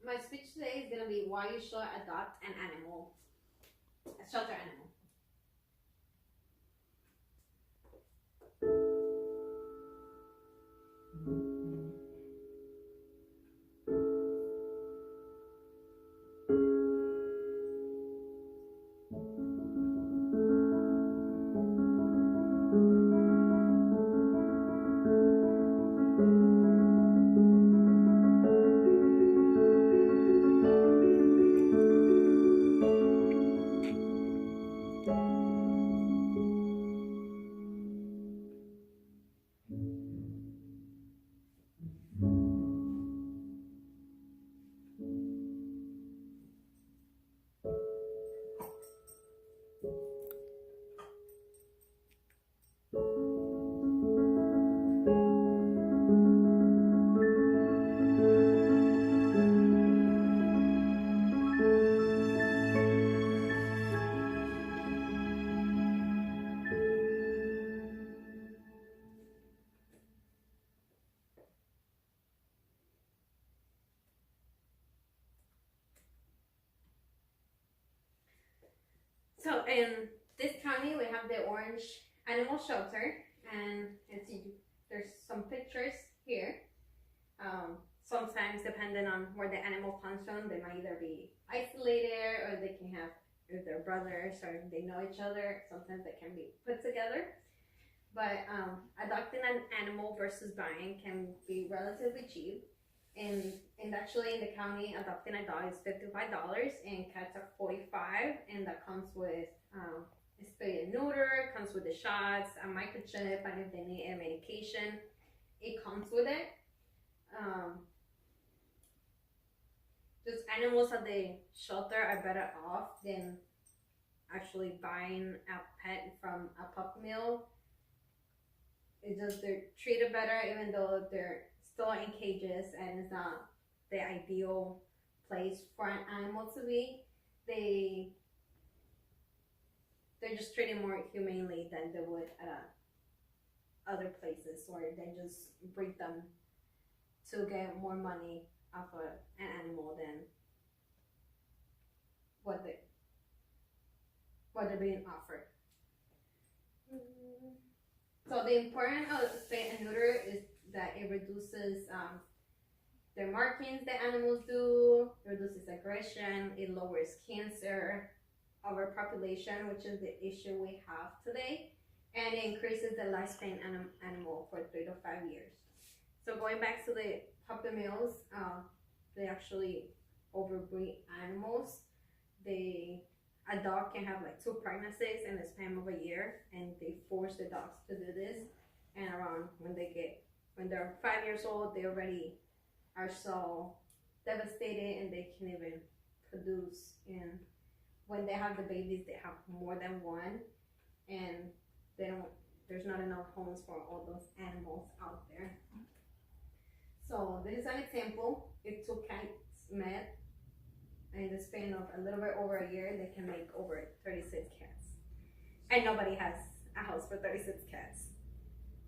my speech today is gonna be why you should adopt an animal, a shelter animal. So in this county, we have the Orange Animal Shelter, and there's some pictures here. Sometimes, depending on where the animal comes from, they might either be isolated or they can have, if they're brothers or they know each other, sometimes they can be put together. But adopting an animal versus buying can be relatively cheap. And actually in the county, adopting a dog is $55 and cats are $45, and that comes with spay and neuter, comes with the shots, a microchip, and if they need a medication, it comes with it. Just animals at the shelter are better off than actually buying a pet from a pup mill. It's just they're treated better, even though they're still in cages and it's not the ideal place for an animal to be. They're just treated more humanely than they would at other places where they just breed them to get more money off of an animal than what they're being offered. So the importance of spay and neuter is that it reduces the markings that animals do, reduces aggression, it lowers cancer, overpopulation, which is the issue we have today, and it increases the lifespan animal for 3 to 5 years. So going back to the puppy mills, they actually overbreed animals. A dog can have like 2 pregnancies in the span of a year, and they force the dogs to do this. And around when they're 5 years old, they already are so devastated and they can't even produce. And when they have the babies, they have more than one, and there's not enough homes for all those animals out there. So this is an example. If 2 cats met in the span of a little bit over a year, they can make over 36 cats. And nobody has a house for 36 cats.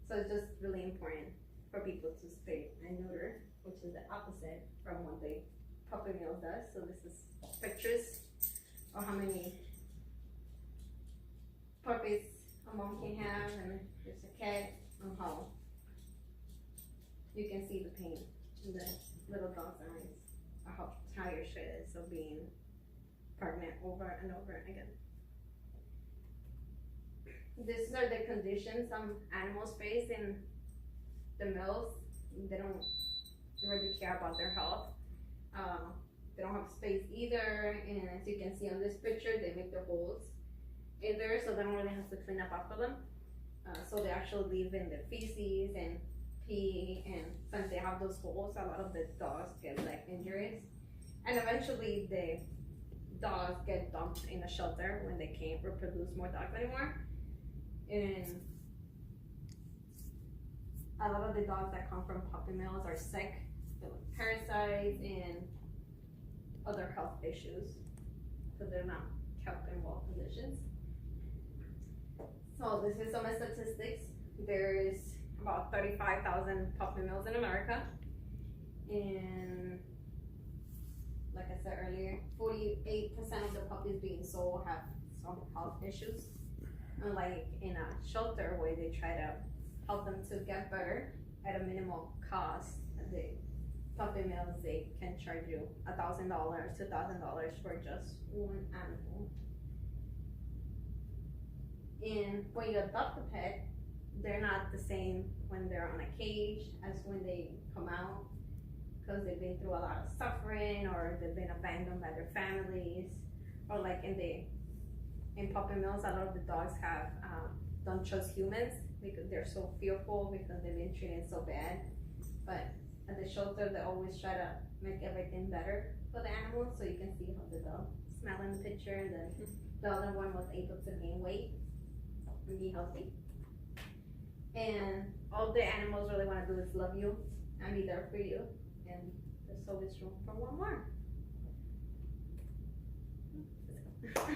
So it's just really important for people to spay and neuter, which is the opposite from what the puppy mill does. So this is pictures of how many puppies a mom can have, and there's a cat, and how you can see the pain in the little dog's eyes, or how tired she is of being pregnant over and over again. These are the conditions some animals face in the mills. They don't really care about their health. They don't have space either, and as you can see on this picture, they make their holes in there, so they don't really have to clean up after them. So they actually live in the feces and pee, and since they have those holes, a lot of the dogs get leg injuries, and eventually the dogs get dumped in a shelter when they can't reproduce more dogs anymore. And a lot of the dogs that come from puppy mills are sick with parasites and other health issues, so they're not kept in well conditions. So this is some statistics. There is about 35,000 puppy mills in America, and said earlier, 48% of the puppies being sold have some health issues. Unlike in a shelter where they try to help them to get better at a minimal cost, the puppy mills, they can charge you $1,000, $2,000 for just one animal. And when you adopt a pet, they're not the same when they're on a cage as when they come out, because they've been through a lot of suffering, or they've been abandoned by their families, or like in puppy mills, a lot of the dogs have don't trust humans because they're so fearful because they've been treated so bad. But at the shelter, they always try to make everything better for the animals. So you can see how the dog smell in the picture, and then the other one was able to gain weight and be healthy. And all the animals really want to do is love you and be there for you. And there's always room for one more. Let's go.